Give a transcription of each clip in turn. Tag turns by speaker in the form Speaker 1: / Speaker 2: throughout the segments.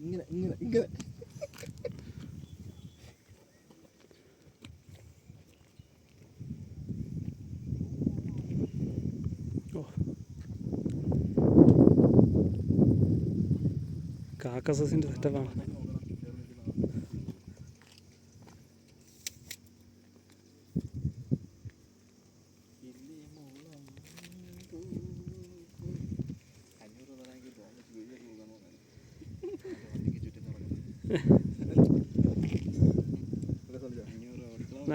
Speaker 1: ഇങ്ങനെ ഇങ്ങനെ ഇങ്ങനെ
Speaker 2: കാക്കസസിൻ്റെ സെറ്റപ്പാണ്.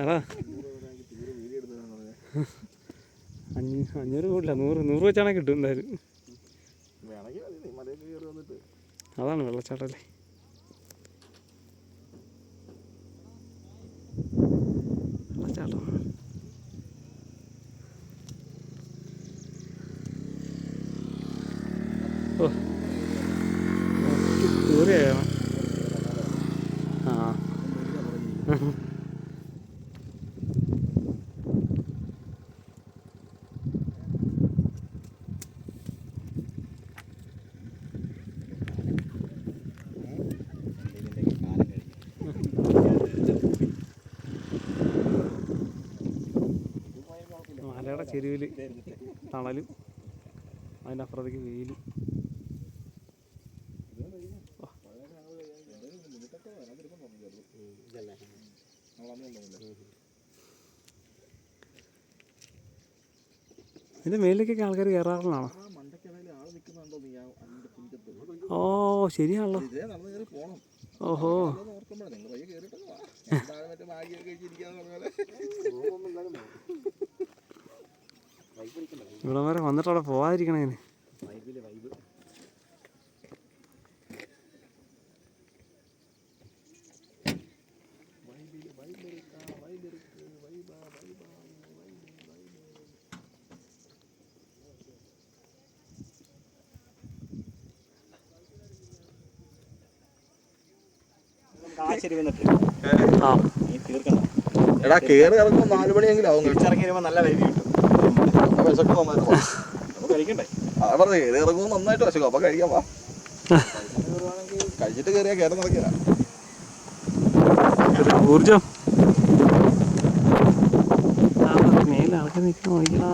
Speaker 2: എടാ 500 കൂടില്ല, 100 വെച്ചാണെങ്കിൽ കിട്ടും എന്തായാലും. അതാണ് വെള്ളച്ചാട്ടല്ലേ. വെള്ളച്ചാട്ടം ഓ ദൂരെയാണ്. ആ മലയുടെ ചെരുവിൽ തണലും അതിൻ്റെ അപ്പുറത്തേക്ക് വെയിലും. ഇതിൻ്റെ മേലിലേക്കൊക്കെ ആൾക്കാർ കയറാറുള്ളതാണോ? ഓ ശരിയാണല്ലോ. ഓഹോ ഇവിടെ വരെ വന്നിട്ട് അവിടെ പോവാതിരിക്കണേന്.
Speaker 1: എടാ കേറി ഇറങ്ങുമ്പോൾ 4 മണിയെങ്കിലും ആവും.
Speaker 3: തിരിച്ചിറങ്ങി വരുമ്പോൾ നല്ല വൈകി കിട്ടും. കഴിക്കണ്ടേ?
Speaker 1: പറഞ്ഞു കേറി ഇറങ്ങുമ്പോൾ നന്നായിട്ട് വിശക്കും. അപ്പൊ കഴിക്കാൻ വാ. കഴിച്ചിട്ട് കയറിയാ കയറി നടക്കില്ല.
Speaker 2: ഊർജം മേലെ ആൾക്കാർ നിൽക്കാൻ നോക്കിക്കടാ.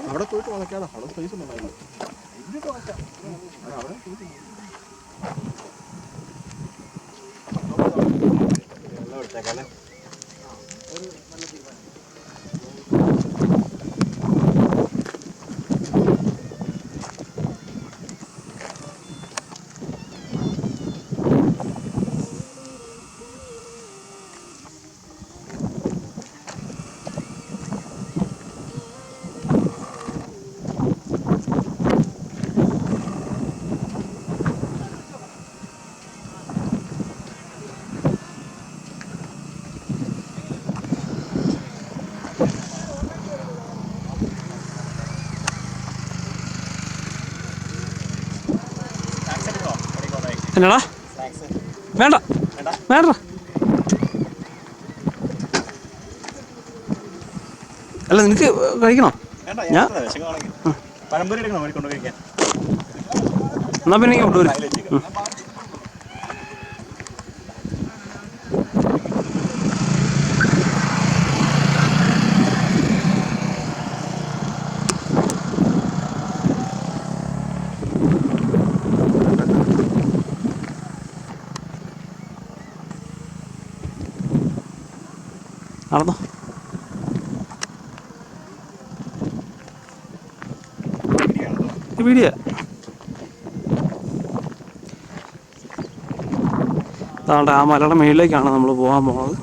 Speaker 1: അവിടെ പോയിട്ട് വളയ്ക്കാതെ അവിടെ സ്പേസ് ഉണ്ടായിരുന്നു.
Speaker 2: എന്നാടാ വേണ്ട വേണ്ട. അല്ല നിനക്ക് കഴിക്കണോ? ഞാൻ എന്നാ പിന്നെ കൊണ്ടുവരും. നടന്നോ. വീഡിയോ അതാണ്ട് ആ മലയുടെ മുകളിലേക്കാണ് നമ്മൾ പോകാൻ പോകുന്നത്.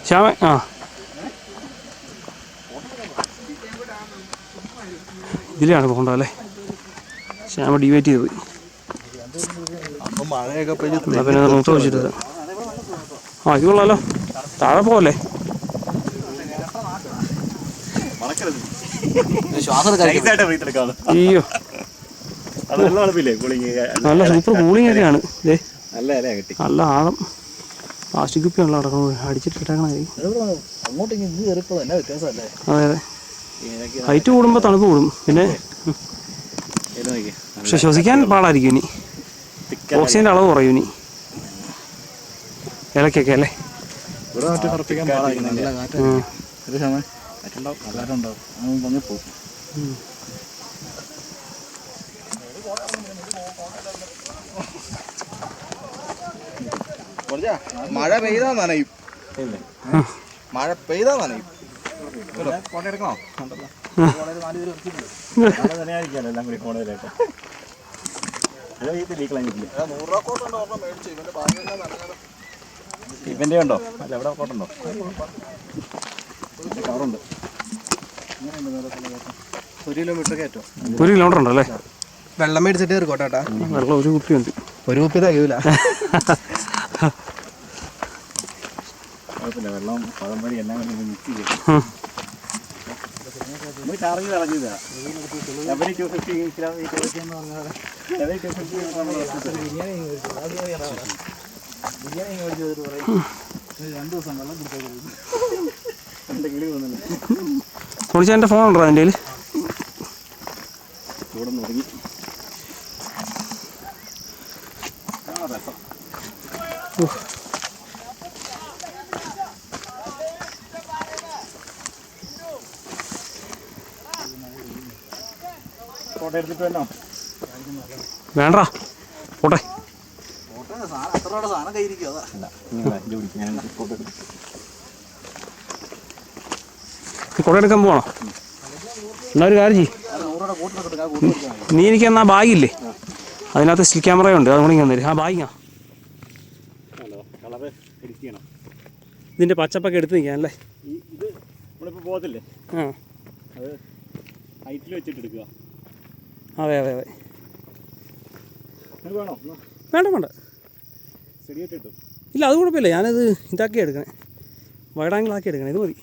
Speaker 2: ശ്യാമ ആ ഇതിലാണ് പോകണ്ട അല്ലേ? ശ്യാമ ഡിവേറ്റ് ചെയ്ത് പോയി.
Speaker 1: മഴയൊക്കെ
Speaker 2: എന്നാ പിന്നെ റൂട്ട് വെച്ചിട്ട് ആ ഇത് കൊള്ളാലോ. താഴെ പോകല്ലേ? അയ്യോ നല്ല സൂപ്പർ കൂളിംഗ് ഒക്കെയാണ്. ഇതേ നല്ല ആഴം. പ്ലാസ്റ്റിക് കുപ്പിയാണല്ലോ നടക്കുന്നത്. അടിച്ചിട്ടിട്ടേക്കണ. അതെ അതെ. ഹൈറ്റ് കൂടുമ്പോൾ തണുപ്പ് കൂടും. പിന്നെ പക്ഷെ ശ്വസിക്കാൻ പാടായിരിക്കും ഇനി. ഓക്സിജൻ്റെ അളവ് കുറയും ഇനി ഇലക്കൊക്കെ അല്ലേ?
Speaker 1: മഴ പെയ്താ നനയും. മഴ പെയ്താ നനയും. എടുക്കണോ? ഇവന്റെ ഉണ്ടോ? അല്ല എവിടെ കോട്ടുണ്ടോ? കവറുണ്ട്. 1 കിലോമീറ്റർ കയറ്റോ?
Speaker 2: 1 കിലോമീറ്റർ ഉണ്ടല്ലേ?
Speaker 1: വെള്ളം മേടിച്ചിട്ട് കയറിക്കോട്ടെ.
Speaker 2: വെള്ളം ഒരു കുപ്പിയുണ്ട്.
Speaker 1: ഒരു കുപ്പി തകയൂല. വെള്ളം പഴംപൊരി എല്ലാം മിക്സ് ചെയ്യും. ചാർജ് കളഞ്ഞതാ. എവരി 250 കിലോമീറ്റർ എന്ന് പറഞ്ഞാൽ ബിരിയാണി മേടിച്ചു 2 ദിവസം വെള്ളം കുടിച്ചു. എന്തെങ്കിലും തോന്നുന്നില്ല.
Speaker 2: കുളിച്ചാൽ ഫോൺ ഉണ്ടോ അതിൻ്റെ?
Speaker 1: ഇവിടെ തുടങ്ങി. ഫോട്ടോ എടുത്തിട്ട് വന്നോ?
Speaker 2: വേണ്ട പോട്ടെ.
Speaker 1: അത്ര സാധനം കയ്യിരിക്കും.
Speaker 2: കുട എടുക്കാൻ പോകണോ? എന്നാ ഒരു കാര്യം ചെയ്യും. നീ എനിക്ക് എന്നാ ബാഗില്ലേ, അതിനകത്ത് സ്റ്റിൽ ക്യാമറയുണ്ട്, അതുകൊണ്ട് ഇങ്ങനെ തരും. ആ ബാഗിങ്ങാ ഇതിൻ്റെ പച്ചപ്പൊക്കെ എടുത്ത് നിൽക്കാം അല്ലേ?
Speaker 1: ഇത് നമ്മളിപ്പോൾ പോകത്തില്ലേ?
Speaker 2: ആ
Speaker 1: അത് ഹൈറ്റിൽ വെച്ചിട്ട് എടുക്കുക.
Speaker 2: അതെ അതെ അതെ.
Speaker 1: വേണോ?
Speaker 2: വേണ്ട വേണ്ട.
Speaker 1: ശരിയായിട്ട് കിട്ടും.
Speaker 2: ഇല്ല അത് കുഴപ്പമില്ല. ഞാനത് ഇതാക്കി എടുക്കണേ, വൈഡാങ്കിളാക്കി എടുക്കണേ. ഇത് മതി.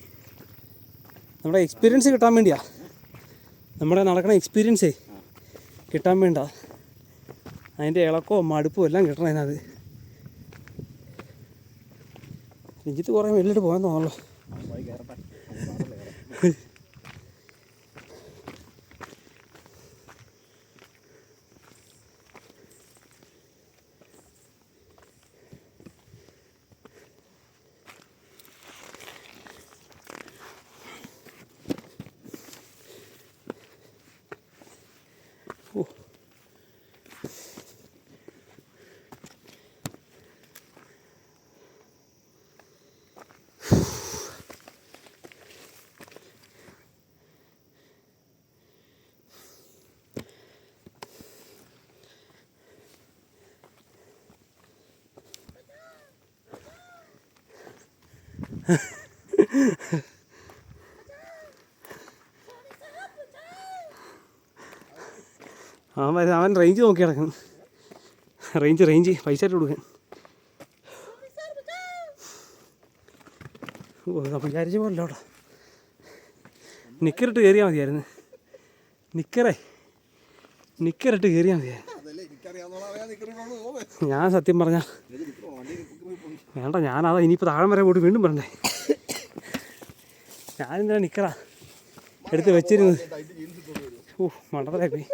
Speaker 2: നമ്മുടെ എക്സ്പീരിയൻസ് കിട്ടാൻ വേണ്ടിയാ. നമ്മുടെ നടക്കണ എക്സ്പീരിയൻസേ കിട്ടാൻ വേണ്ട. അതിൻ്റെ ഇളക്കവും മടുപ്പും എല്ലാം കിട്ടണം അതിനകത്ത്. രഞ്ജിത്ത് കുറേ വെള്ളിട്ട് പോകാൻ തോന്നല്ലോ. ഓ അവൻ റേഞ്ച് നോക്കി കിടക്കും. റേഞ്ച് പൈസ ഇട്ട് കൊടുക്കാൻ. ഓ അപ്പം വിചാരിച്ച പോലെ അവിടെ നിക്കറിട്ട് കയറിയാൽ മതിയായിരുന്നു. നിക്കറിട്ട് കയറിയാൽ മതിയായിരുന്നു. ഞാൻ സത്യം പറഞ്ഞാൽ വേണ്ട, ഞാനതാ ഇനിയിപ്പോൾ താഴെ വരെ പോയിട്ട് വീണ്ടും പറഞ്ഞേ. ഞാനെന്താ നിക്കറാ എടുത്ത് വെച്ചിരുന്നത്. ഓ മണ്ടത്തരായി പോയി.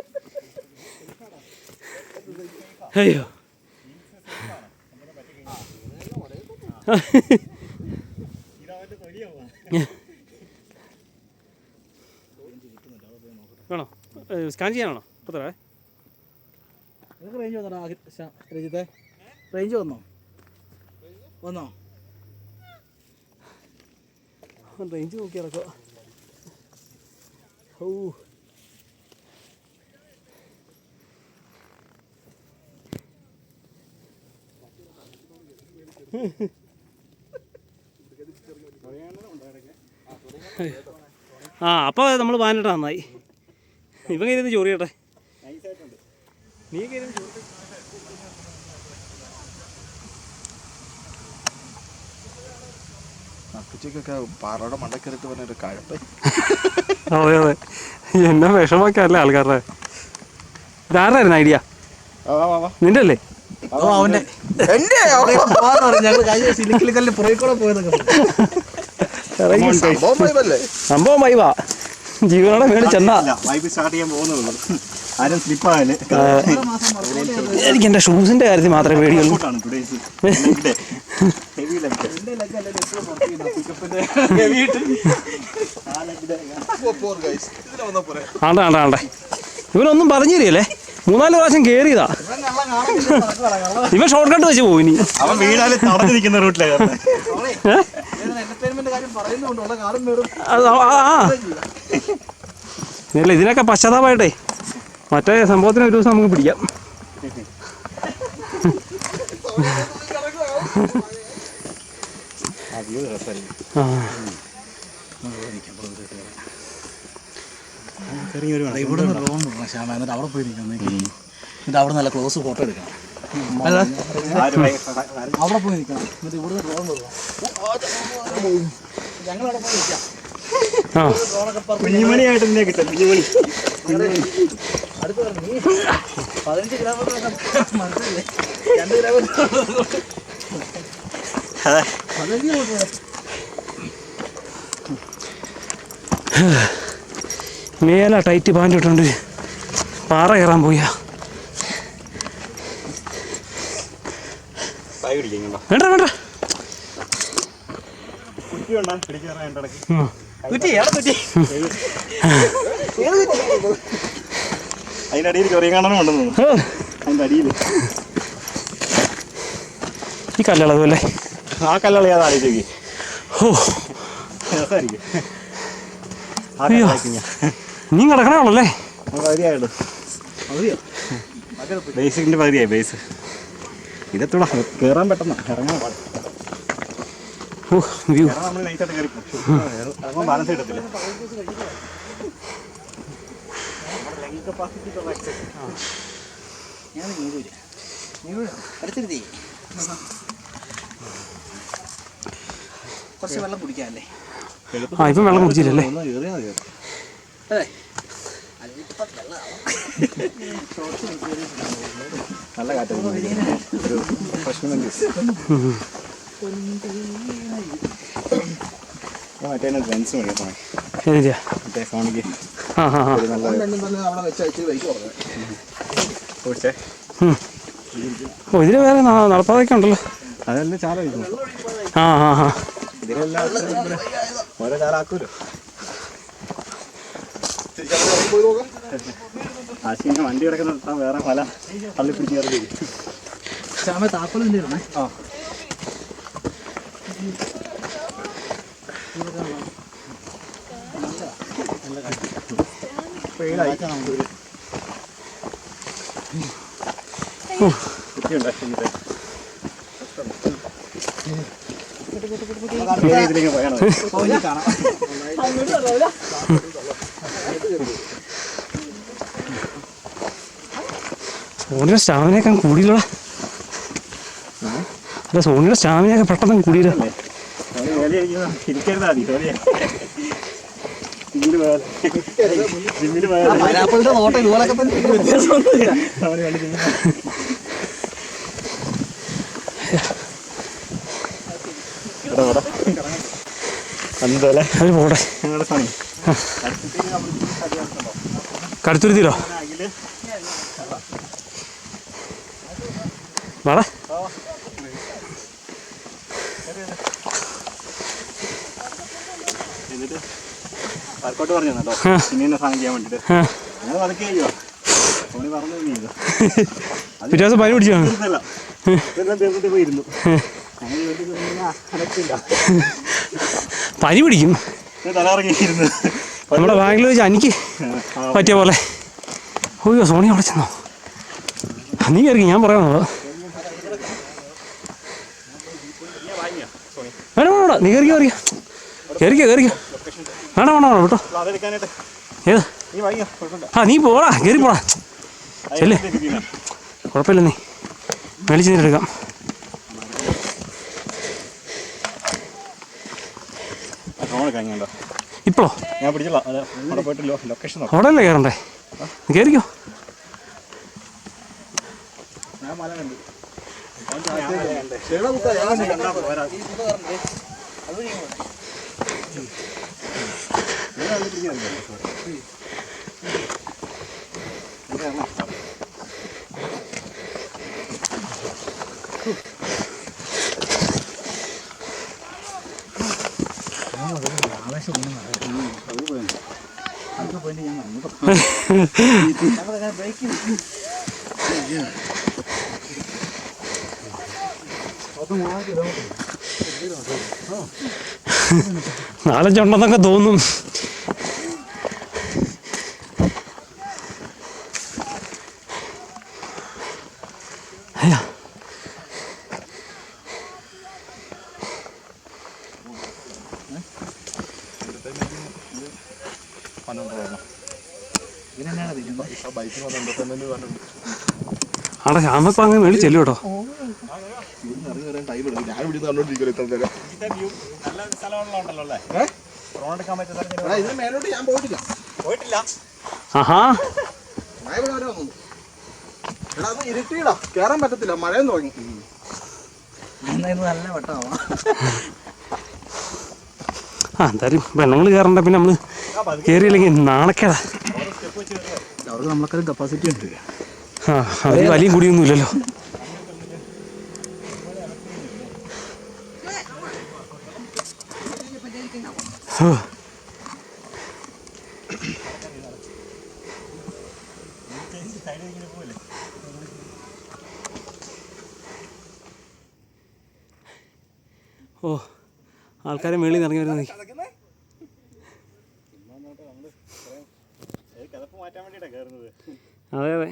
Speaker 2: അയ്യോ വേണോ? സ്കാൻ ചെയ്യാനാണോ? പത്ര
Speaker 1: റേഞ്ച് വന്നോ? രജിത്തെ റേഞ്ച് വന്നോ?
Speaker 2: റേഞ്ച് നോക്കി ഇറക്കുക. ഓ ആ അപ്പോൾ നമ്മൾ പാനിട്ടാ നന്നായി. ഇവൻ കയറി ചോറി കേട്ടെ, നീ കയറി ചോറി.
Speaker 1: അപ്പച്ചക്കൊക്കെ പാറയുടെ മണ്ടക്കരുത്ത് പറഞ്ഞൊരു കഴപ്പ്.
Speaker 2: അതെ അതെ, എന്നെ വിഷമൊക്കെ അല്ലേ ആൾക്കാരുടെ. ഇതാരായിരുന്നു ഐഡിയ? നിന്റെ അല്ലേ? സംഭവം വൈവാ, ജീവനോടെ മേളിൽ ചെന്നാ. എനിക്ക് എൻ്റെ ഷൂസിന്റെ കാര്യത്തിൽ മാത്രമേ പേടിയുള്ളൂ. ആണ്ട ആണ്ട ആണ്ടേ, ഇവനൊന്നും പറഞ്ഞു തരികയല്ലേ. 3-4 പ്രാവശ്യം കയറിയതാ. ഇവൻ ഷോർട്ട് കട്ട് വെച്ച് പോകും. ഇനി ഇല്ല, ഇതിനൊക്കെ പശ്ചാത്താപമായിട്ടേ മറ്റേ സംഭവത്തിന് ഒരു ദിവസം നമുക്ക് പിടിക്കാം.
Speaker 1: ഇവിടെ എന്നിട്ട് അവിടെ പോയി നിൽക്കാം. എന്നിട്ട് അവിടെ നല്ല ക്ലോസ് ഫോട്ടോ എടുക്കണം. അവിടെ പോയി നിൽക്കണം. എന്നിട്ട് ഇവിടുന്ന് ഡ്രോൺ കൊടുക്കണം. ഞങ്ങളവിടെ പോയി നിൽക്കാം. കുഞ്ഞുമണിയായിട്ട് തന്നെ കിട്ടും. കുഞ്ഞുമണി അടുത്ത് പറഞ്ഞു 15 കിലോമീറ്റർ മനസ്സിലെ 2 കിലോമീറ്റർ 15 കിലോമീറ്റർ.
Speaker 2: മേല ടൈറ്റ് പാൻ്റ് ഇട്ടുണ്ട് പാറ കയറാൻ പോയാ. വേണ്ട വേണ്ട,
Speaker 1: അതിന്റെ അടിയിൽ ചെറിയ കാണാനും ഉണ്ടെന്ന് തോന്നുന്നു. അതിന്റെ അടിയിൽ
Speaker 2: ഈ കല്ലളതുമല്ലേ?
Speaker 1: ആ കല്ലള ആലോചിക്ക്.
Speaker 2: നീ കിടക്കണേ ഉള്ളല്ലേ?
Speaker 1: ബേസിന്റെ പകുതിയായി. ബേസ് ഇതെത്തൂടാ, കയറാൻ പെട്ടെന്ന് ഇറങ്ങാൻ നമ്മൾ നൈസായിട്ട് കയറി ബാലൻസ് കിട്ടത്തില്ല. കുറച്ച് വെള്ളം കുടിക്കാല്ലേ?
Speaker 2: ഇപ്പം വെള്ളം കുടിച്ചില്ലല്ലേ?
Speaker 1: നല്ല കാറ്റ്. മറ്റേ ഫ്രണ്ട്സ് മേടിക്കാം. മറ്റേ ഫോണിക്ക്
Speaker 2: ഇതിന് വേറെ നടപ്പാതൊക്കെ ഉണ്ടല്ലോ.
Speaker 1: അതെല്ലാം ചാല വയ്ക്കും. ഇതിലെല്ലാം ഓരോ ചാലാക്കൂലോ. ആശിങ്ങനെ വണ്ടി കിടക്കുന്ന വേറെ പല പള്ളി പിടിച്ച് താക്കോലിൻ്റെ ഇടണേ. ഇതിലേക്ക് പോയാണോ കാണാം.
Speaker 2: സോണിയുടെ സ്റ്റാമിനയൊക്കെ കൂടിയില്ല. അല്ല, സോണിയുടെ സ്റ്റാമിനയൊക്കെ പെട്ടെന്ന് കൂടിയില്ല. പോട്ടെ, കടുത്തുരുത്തിലോ വാടാ.
Speaker 1: വർക്കൗട്ട് പറഞ്ഞു കേട്ടോ, പിന്നെ സാധനം ചെയ്യാൻ വേണ്ടിട്ട് അങ്ങനെ വർക്ക് ചെയ്യുക.
Speaker 2: പിറ്റേ ദിവസം പനി പിടിച്ചു
Speaker 1: പോയിരുന്നു.
Speaker 2: പനി പിടിക്കും.
Speaker 1: തലറങ്ങിയിരുന്നു
Speaker 2: നമ്മുടെ ബാങ്കിൽ വെച്ച് എനിക്ക് പറ്റിയ പോലെ. ഓയ്യോ, സോണി അവിടെ ചെന്നോ? നീ കയറി, ഞാൻ പറയാമോ? വേണ്ട വേണ്ട, നീ കയറി കയറിയ കയറിക്കോ കയറിക്കോ. വേണം വേണം വേണം കേട്ടോ.
Speaker 1: അതെടുക്കാനായിട്ട്
Speaker 2: ഏതാ?
Speaker 1: നീ വാങ്ങിയോ, കുഴപ്പമില്ല.
Speaker 2: ആ നീ പോടാ, കയറി പോടാ. ചെല്ലേ, കുഴപ്പമില്ല, നീ മേടിച്ച് എടുക്കാം. ഇപ്പോഴോ?
Speaker 1: ഞാൻ പിടിച്ചില്ല, അത് അവിടെ പോയിട്ടില്ലോ. ലൊക്കേഷൻ
Speaker 2: അവിടെ അല്ലേ കയറണ്ടേ? കയറിക്കോ.
Speaker 1: ഞാൻ മല കണ്ടു.
Speaker 2: നാലഞ്ചുണ്ടെന്നൊക്കെ തോന്നും. അയ്യോ, അവിടെ ശ്യാമപ്പം അങ്ങ് മേളിൽ ചെല്ലു കേട്ടോ. ആഹാ,
Speaker 1: ഇരുട്ടിയിടാ, കേറാൻ പറ്റത്തില്ല, മഴയും തുടങ്ങി. നല്ല വെട്ടമാ.
Speaker 2: ആ എന്തായാലും പെണ്ണുങ്ങൾ കയറണ്ട, പിന്നെ നമ്മൾ കയറിയില്ലെങ്കിൽ നാണക്കേടാ.
Speaker 1: അവർക്ക് നമ്മളെക്കാളും കപ്പാസിറ്റി ഉണ്ട്.
Speaker 2: ആ, അവർ വലിയ കുടിയൊന്നും ഇല്ലല്ലോ. ഓ, ആൾക്കാരെ മേളിൽ നിന്ന് ഇറങ്ങി വരുന്നത്. അതെ അതെ.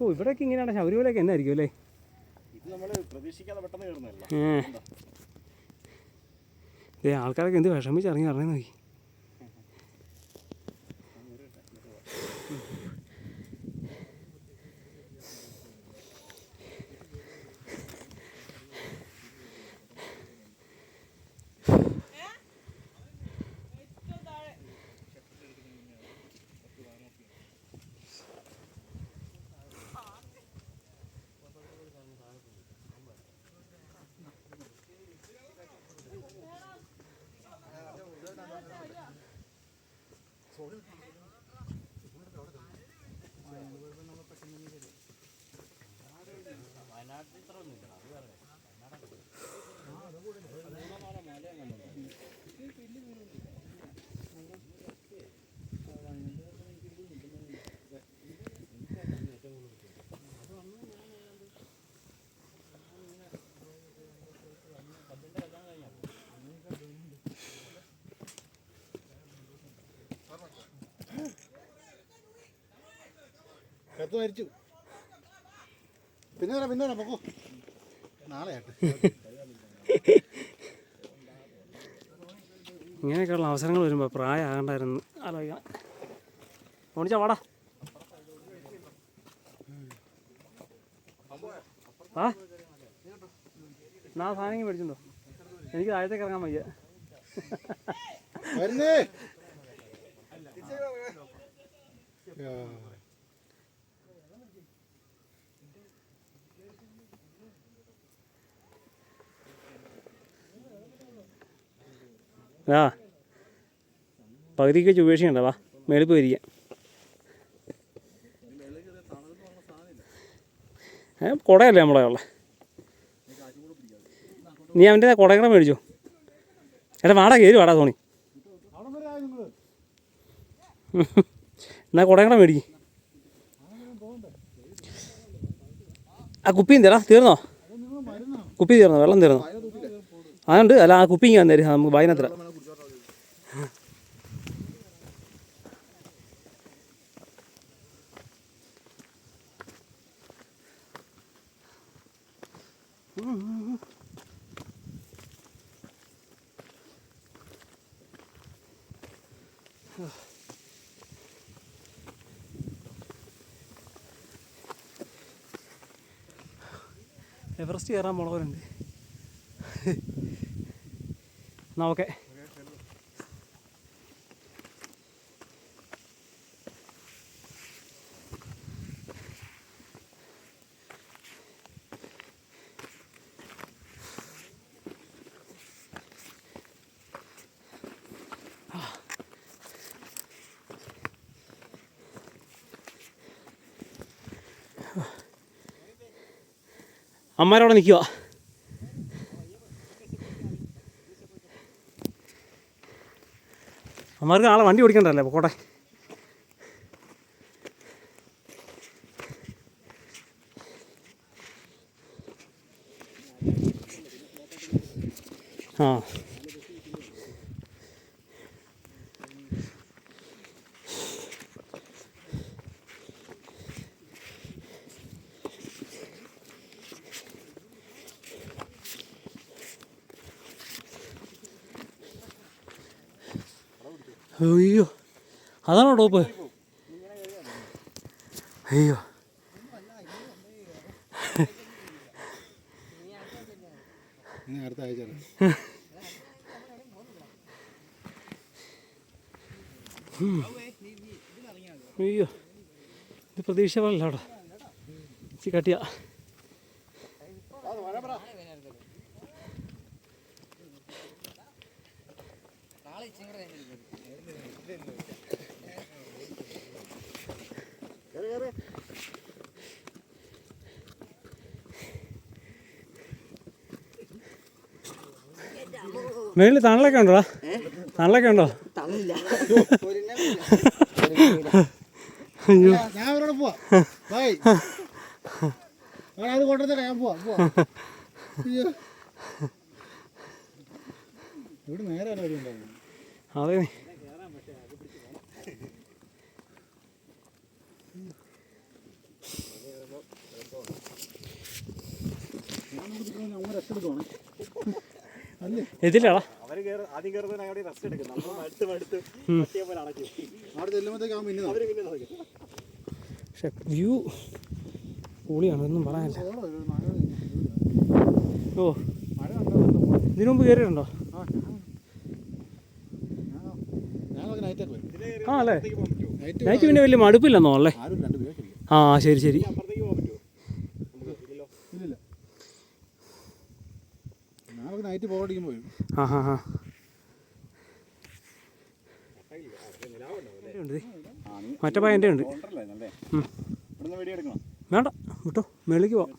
Speaker 2: ഓ, ഇവിടെയൊക്കെ ഇങ്ങനെയാണ്. ശബരിമലയൊക്കെ എന്നായിരിക്കും അല്ലേ? ആൾക്കാരൊക്കെ എന്ത് വിഷമിച്ച് ഇറങ്ങി പറഞ്ഞേ നോക്കി.
Speaker 1: മരിച്ചു. പിന്നെ പൊക്കോ, നാളെ
Speaker 2: ഇങ്ങനെയൊക്കെയുള്ള അവസരങ്ങൾ വരുമ്പോൾ പ്രായമാകണ്ടായിരുന്നു ആലോചിക്കണം. ഓണിച്ചാ വാടാ. ആ നാ സാധനം മേടിച്ചിട്ടുണ്ടോ? എനിക്ക് താഴത്തേക്ക് ഇറങ്ങാൻ വയ്യ. ആ പകുതിക്ക് വെച്ച് ഉപേക്ഷിക്കണ്ട, വാ മേളിൽ പോയി ഇരിക്കാം. കുടയല്ലേ നമ്മളെ ഉള്ളത്. നീ അവൻ്റെ കുടകളെ മേടിച്ചോ. എടാ വാടാ, കയറി വാടാ തോണി. എന്നാ കുടകളെ മേടിക്കും. ആ കുപ്പി എന്തേടാ തീർന്നോ? കുപ്പി തീർന്നോ? വെള്ളം തീർന്നോ? അതുണ്ട്. അല്ല ആ കുപ്പി ഇങ്ങനെ തരും, നമുക്ക് വൈകുന്നേരത്തില. എവറസ്റ്റ് കയറാൻ പോണവരുണ്ട്. എന്നാ ഓക്കെ. അമ്മാരവിടെ നിൽക്കുക. അമ്മമാർക്ക് നാളെ വണ്ടി ഓടിക്കണ്ടല്ലേ, പോട്ടെ. ആ അയ്യോ, അതാണോ ടോപ്പ്? അയ്യോ,
Speaker 1: അടുത്ത ആഴ്ച
Speaker 2: അയ്യോ, ഇത് പ്രതീക്ഷ പോലല്ല അവിടെ. കട്ടിയ മേളിൽ തണലൊക്കെ ഉണ്ടോടാ? തണലൊക്കെ ഉണ്ടോ? അയ്യോ,
Speaker 1: ഞാൻ അവരോട് പോവാ. അത് കൊണ്ടുവന്നേക്കാം, ഞാൻ പോവാ. ഇവിടെ നേരെ വരെ ഉണ്ടാവും.
Speaker 2: അതെ, എതിലാടാ പക്ഷെ വ്യൂ പൊളിയാണ്, ഒന്നും പറയാനില്ല. ഓ, ഇതിനു മുമ്പ് കയറിയിട്ടുണ്ടോ? ആ അല്ലേ, നൈറ്റ് പിന്നെ വലിയ മടുപ്പില്ലെന്നോ അല്ലേ? ആ ശരി ശരി. ആ ഹാ ഹാ, മറ്റേ പയ്യൻ്റെ ഉണ്ട്. വേണ്ട വിട്ടോ, മേളിലേക്ക് പോവാം.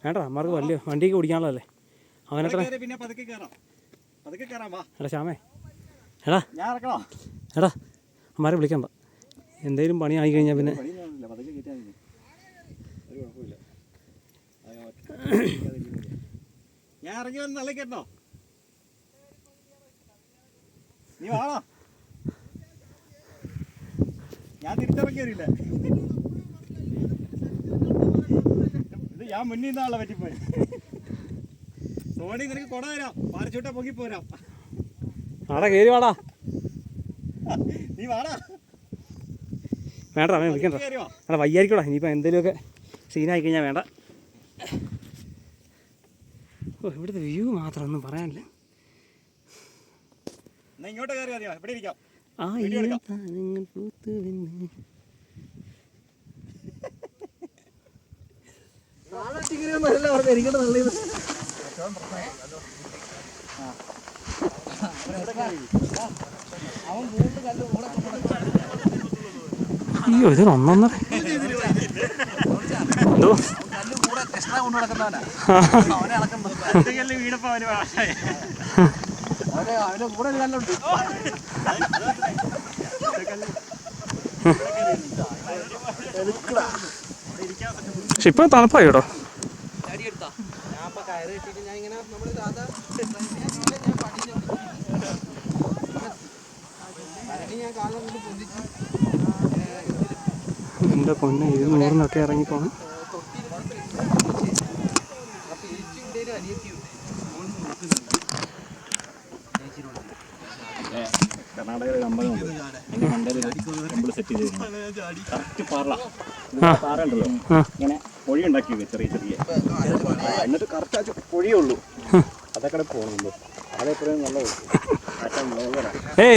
Speaker 2: വേണ്ട, അമ്മമാർക്ക് വലിയ വണ്ടിയൊക്കെ ഓടിക്കാനുള്ളതല്ലേ. അവനത്ര എടാ ശ്യാമേ, എടാ എടാ അമ്മമാരെ വിളിക്കണ്ട. എന്തെങ്കിലും പണി ആയിക്കഴിഞ്ഞാൽ പിന്നെ
Speaker 1: ഞാൻ ഇറങ്ങി വന്ന് നല്ലോ. നീ വാടാ, ഞാൻ തിരിച്ചിറങ്ങിയറിയില്ല. ഇത് ഞാൻ മുന്നിൽ നിന്നാണല്ലോ പറ്റിപ്പോയി. സോണി നിനക്ക് കൊട തരാം, പാരച്ചൂട്ടെ പൊങ്ങി പോരാം.
Speaker 2: ആടാ കയറി വാടാ.
Speaker 1: നീ വാടാ.
Speaker 2: വേണ്ട അവൻ വിളിക്കണ്ട. എടാ വയ്യായിരിക്കൂടാ, ഇനിയിപ്പോൾ എന്തെങ്കിലുമൊക്കെ സീനായി കഴിഞ്ഞാൽ വേണ്ട. ഓ, ഇവിടുത്തെ വ്യൂ മാത്രം ഒന്നും പറയാനില്ല.
Speaker 1: ഇങ്ങോട്ട് കയറി മതിയോ? ഇവിടെ ഇരിക്കാം.
Speaker 2: അയ്യോ, ഇതൊരു ഒന്നൊന്നര എന്തോ പക്ഷെ ഇപ്പൊ തണുപ്പായി കേട്ടോ. എൻ്റെ പൊന്നെ 200-നൊക്കെ ഇറങ്ങിപ്പോണം.
Speaker 1: കർണാടകയിൽ അമ്പലമുണ്ട്. അതിൻ്റെ മണ്ടയിൽ ടെമ്പിൾ സെറ്റ് ചെയ്തിരുന്നു. കറക്റ്റ് പാറ പാറയുണ്ടല്ലോ, ഇങ്ങനെ പൊഴി ഉണ്ടാക്കി ചെറിയ ചെറിയ, എന്നിട്ട് കറക്റ്റ് പൊഴിയേ ഉള്ളൂ. അതൊക്കെ പോകുന്നുണ്ട്. അതെപ്പോഴും നല്ല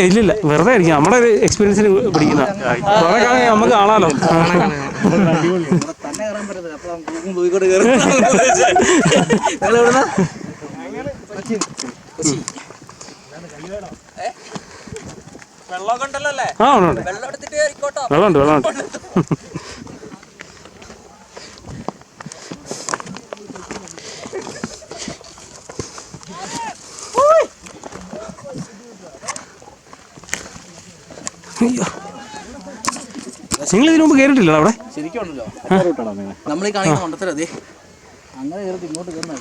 Speaker 2: ഇല്ലില്ല, വെറുതെ ആയിരിക്കും. നമ്മുടെ ഒരു എക്സ്പീരിയൻസിന് പിടിക്കുന്ന കുറെ കാലം നമുക്ക് കാണാമല്ലോ.
Speaker 1: തന്നെ കയറാൻ പറ്റത്തില്ല. അപ്പോൾ കോഴിക്കോട് കയറി വെള്ളമൊക്കെ ഉണ്ടല്ലോ അല്ലേ?
Speaker 2: ആ ഉണ്ട്, വെള്ളമുണ്ട്, വെള്ളമുണ്ട്. അയ്യോ, നിങ്ങൾ ഇതിനു മുമ്പ് കയറിയിട്ടില്ല അവിടെ?
Speaker 1: ശരിക്കും ഉണ്ടല്ലോ. നമ്മൾ ഈ കാണിക്കുന്ന മണ്ടത്തരതേ അങ്ങനെ കയറി ഇങ്ങോട്ട് കയറുന്ന.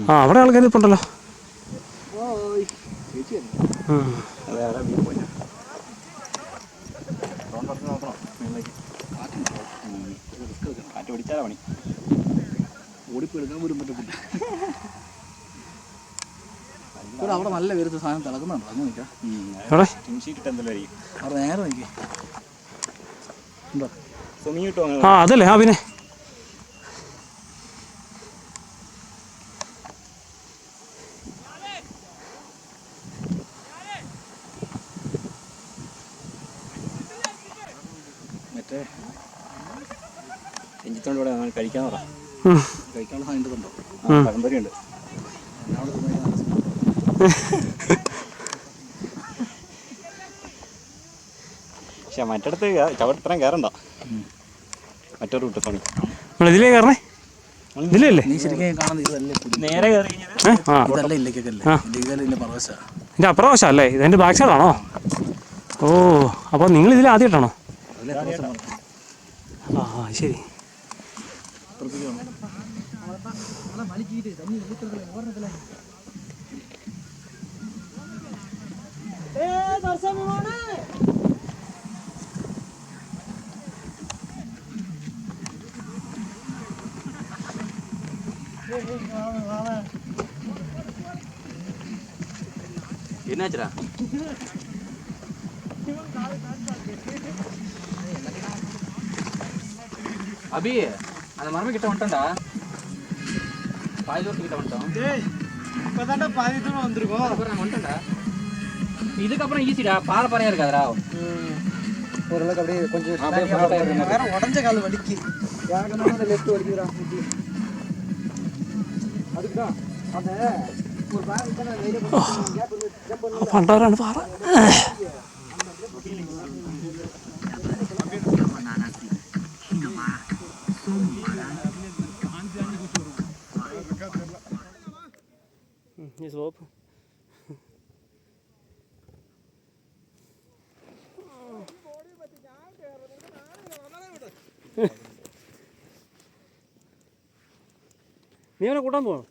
Speaker 2: ആ, അവിടെ ആൾക്കാർ ഇപ്പോൾ ഉണ്ടല്ലോ.
Speaker 1: കാറ്റ് പിടിച്ചാലാ പണി. ഓടിപ്പെടുക്കാൻ പോലും പറ്റത്തില്ല. അവിടെ നല്ല പേര് സാധനം തിളക്കുന്നുണ്ടോ? അങ്ങ് നിൽക്കാം. അവിടെ നേരെ നിൽക്കേ.
Speaker 2: ആ, അതല്ലേ? ആ, പിന്നെ
Speaker 1: മറ്റേ എഞ്ചിത്തോണ്ട് ഇവിടെ കഴിക്കാൻ പറ. കഴിക്കാനുള്ള സാധനം ഉണ്ടോ? പഴംപൊരിയുണ്ട്. പക്ഷെ മറ്റിടത്ത് ചവിട്ടത്രയും കയറണ്ട. മറ്റൊരു റൂട്ട് പണി
Speaker 2: ഇതിലേ കയറണേ. ഇതിലല്ലേ
Speaker 1: നീ ശരിക്കും കാണുന്നത്? ഇതല്ലേ നേരെ കയറി ഇതല്ല ഇല്ലേക്കല്ലേ?
Speaker 2: ഇതിൻ്റെ അപ്പുറവശം അല്ലേ? ഇതിൻ്റെ ബാക്ക് സൈഡാണോ? ഓ, അപ്പോൾ നിങ്ങൾ ഇതിൽ ആദ്യമായിട്ടാണോ? ആ, ശരി.
Speaker 1: എന്നാച്ചാ அபி அந்த மரமே கிட்ட வந்துட்டா. பாதி தூரம் கிட்ட வந்துட்டோம். டேய் இப்பதான்டா பாதி தூரம் வந்திருக்கோம். அப்புறம் நான் வந்துட்டேன்டா. இதுக்கப்புறம் ஈஸிடா. பாறையா இருக்காதடா. ஓரளவுக்கு அப்படியே கொஞ்சம் வேற உடஞ்ச கால் வலிக்கு. வேகமா அந்த லெஃப்ட் வலிக்குடா. அதுக்குதான் அந்த ஒரு பாறை கிட்ட நான் வெளிய போய் கேப் ஜம்ப் பண்ணி
Speaker 2: പണ്ടാരാണ് പാറ. സ്ലോപ്പ് നീ അവനെ കൂട്ടാൻ പോകണം.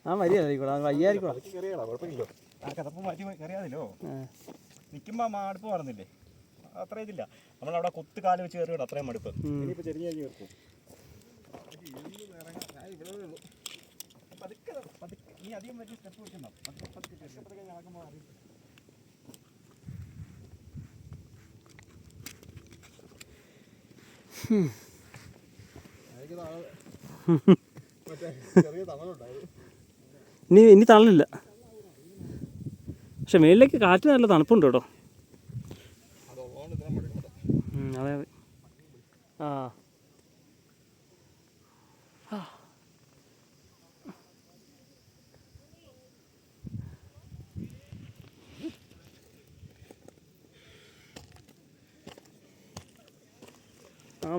Speaker 2: ആ, മര്യാദ വയ്യായിരിക്കും.
Speaker 1: നിൽക്കുമ്പോ മടുപ്പ് പറഞ്ഞില്ലേ? അത്ര ഇതില്ല. നമ്മളവിടെ കൊത്ത് കാല് വെച്ച് കയറിയോട് അത്രയും മടുപ്പ്. ഇനിയിപ്പോൾ ചെറിയ കേൾക്കും. നീ അധികം വലിയ സ്റ്റെപ്പ് വെക്കണം.
Speaker 2: ഇനി തണലില്ല. പക്ഷെ മേളിലേക്ക് കാറ്റ് നല്ല തണുപ്പുണ്ട് കേട്ടോ. അതെ അതെ. ആ,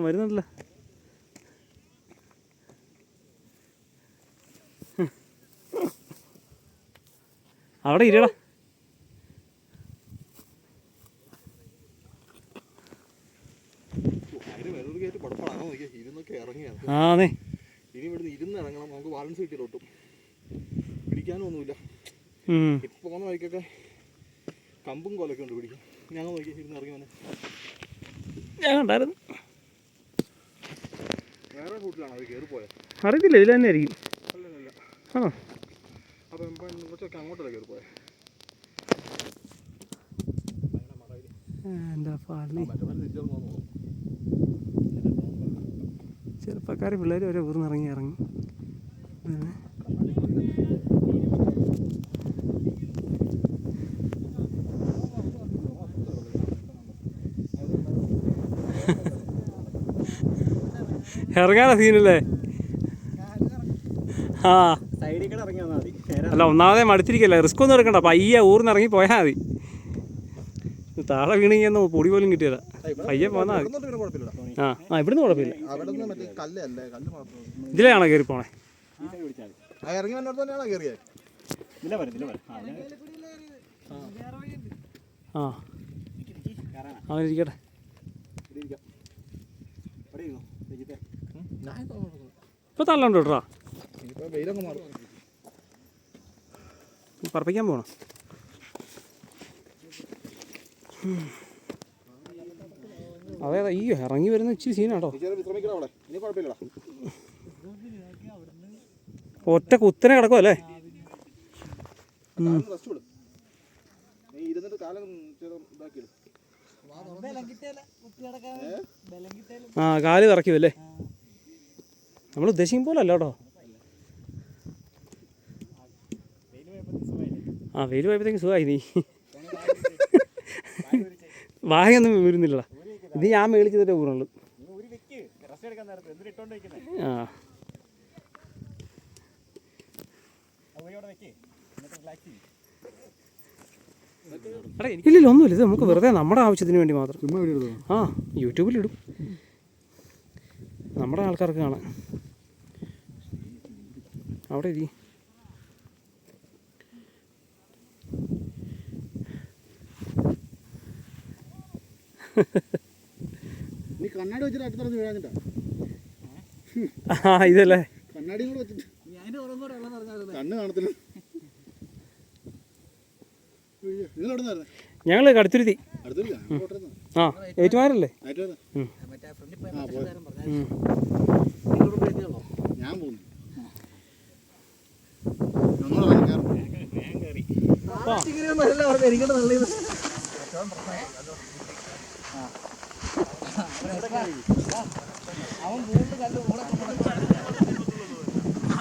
Speaker 2: വരുന്നുണ്ടല്ലോ. അവിടെ ഇരടാ. ആന്നേ,
Speaker 1: ഇനി ഇവിടുന്ന് ഇരുന്നിറങ്ങണം. നമുക്ക് ബാലൻസ് കിട്ടിയിലോട്ടും പിടിക്കാനും ഒന്നുമില്ല. ഇപ്പൊ പോകുന്ന വഴിക്കൊക്കെ കമ്പും കോലൊക്കെ ഉണ്ട് പിടിക്കാൻ.
Speaker 3: ഞങ്ങൾ നോക്കി ഇരുന്ന് ഇറങ്ങി വന്നെ.
Speaker 2: ഞാൻ കണ്ടായിരുന്നു.
Speaker 3: വേറെ റൂട്ടിലാണ് അത് കയറി പോയത്.
Speaker 2: അറിയത്തില്ല, ഇതിൽ തന്നെ ആയിരിക്കും.
Speaker 3: അല്ലല്ല.
Speaker 2: ആണോ?
Speaker 3: അപ്പം കുറച്ചൊക്കെ അങ്ങോട്ടല്ലേ കയറി പോയത്.
Speaker 2: എന്താ പാടി ചെറുപ്പക്കാർ പിള്ളേർ വരെ ഊർന്ന് ഇറങ്ങി ഇറങ്ങാനാ സീനല്ലേ? ആ
Speaker 3: സൈഡിൽ കൂടെ ഇറങ്ങി വന്നാൽ മതി.
Speaker 2: അല്ല, ഒന്നാമതേ മടുത്തിരിക്കല്ലേ, റിസ്ക് ഒന്നും എടുക്കണ്ട. പയ്യെ ഊർന്നിറങ്ങി പോയാൽ മതി. താഴെ വീണിങ്ങനെ പൊടി പോലും കിട്ടിയല്ല. പയ്യെ പോന്നാ മതി. ഇവിടുന്ന് കുഴപ്പമില്ല. ഇതിലാണോ കയറി പോണേ?
Speaker 3: ഇറങ്ങി വന്നോട്ട് തന്നെയാണോ കയറിയത്?
Speaker 2: ആ അങ്ങനെ ഇരിക്കട്ടെ. ഇപ്പൊ തള്ളണ്ട് കേട്ടോ. പറപ്പിക്കാൻ പോണം. അതെ, ഈ ഇറങ്ങി വരുന്ന ഇച്ചിരി സീനാട്ടോ. ഒറ്റ കുത്തനെ കിടക്കുമല്ലേ? ആ, കാല് കറക്കുമല്ലേ? നമ്മൾ ഉദ്ദേശിക്കും പോലെ അല്ല കേട്ടോ. ആ, വെയിൽ പോയപ്പോഴത്തേക്കും സുഖമായി. നീ വായൊന്നും വരുന്നില്ലടാ. ഇത് ഞാൻ മേടിച്ചതിൻ്റെ ഊറുള്ളൂ. ആ, ഇല്ലില്ല, ഒന്നുമില്ല. ഇത് നമുക്ക് വെറുതെ നമ്മുടെ ആവശ്യത്തിന് വേണ്ടി മാത്രം. ആ, യൂട്യൂബിലിടും, നമ്മുടെ ആൾക്കാർക്ക് കാണാം. അവിടെ ഇരി.
Speaker 3: നീ കണ്ണാടി വെച്ചിട്ട് അടുത്തറിഞ്ഞ് വീഴാഞ്ഞിട്ടാ.
Speaker 2: ആ, ഇതല്ലേ
Speaker 3: കണ്ണാടിയും കൂടെ വെച്ചിട്ട് കണ്ണ് കാണത്തില്ല.
Speaker 2: ഞങ്ങൾ കടുത്തുരുത്തി. ആ, ഏറ്റുമാരല്ലേ?
Speaker 3: ഞാൻ പോകുന്നു.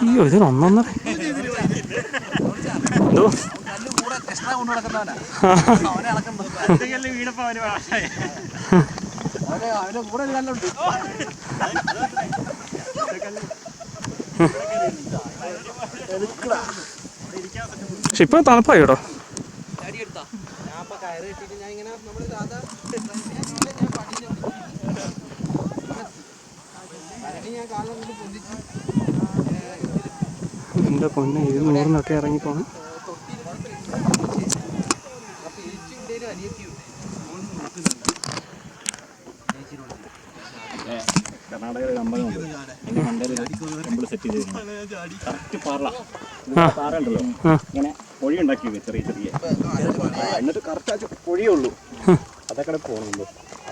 Speaker 2: അയ്യോ, ഇത് ഒന്നൊന്നര എന്തോ പക്ഷെ ഇപ്പൊ തണുപ്പായി കേട്ടോ. എൻ്റെ പൊന്നെ, ഇത് 100 ഇറങ്ങിപ്പോണം.
Speaker 4: കർണാടകയിൽ ഒരു അമ്പലമുണ്ട്. അതിൻ്റെ മണ്ടയിൽ ടെമ്പിൾ സെറ്റ് ചെയ്തിരുന്നു. കറക്റ്റ് പാറയുണ്ടല്ലോ, ഇങ്ങനെ പൊഴി ഉണ്ടാക്കി ചെറിയ ചെറിയ. എന്നിട്ട് കറക്റ്റ് പൊഴിയേ ഉള്ളൂ. അതൊക്കെ പോകുന്നുണ്ട്.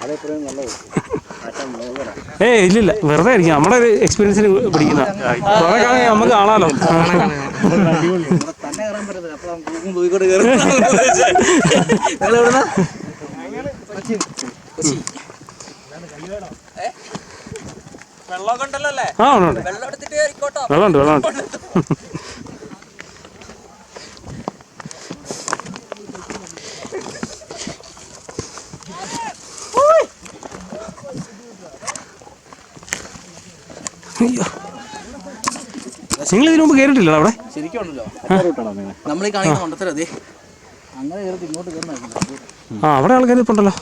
Speaker 4: അതെപ്പോഴും നല്ല
Speaker 2: ഇല്ലില്ല, വെറുതെ ആയിരിക്കും. നമ്മുടെ ഒരു എക്സ്പീരിയൻസിന് പിടിക്കുന്ന കുറെ കാലം നമുക്ക് കാണാമല്ലോ.
Speaker 1: തന്നെ കയറാൻ പറ്റത്തില്ല. അപ്പൊ പോയിക്കോട്ട് കയറും. വെള്ളമൊക്കെ ഉണ്ടല്ലോ അല്ലേ?
Speaker 2: ആ, ഉണ്ട്. വെള്ളമുണ്ട്, വെള്ളമുണ്ട്. നിങ്ങൾ ഇതിനു മുമ്പ് കയറിയിട്ടില്ല അവിടെ?
Speaker 1: ശരിക്കും ഉണ്ടല്ലോ, നമ്മൾ ഈ കാണിക്കുന്ന കൊണ്ടത്തരം അതെ അങ്ങനെ കയറി ഇങ്ങോട്ട് കയറുന്ന.
Speaker 2: ആ, അവിടെ ആൾക്കാർ ഇപ്പം ഉണ്ടല്ലോ.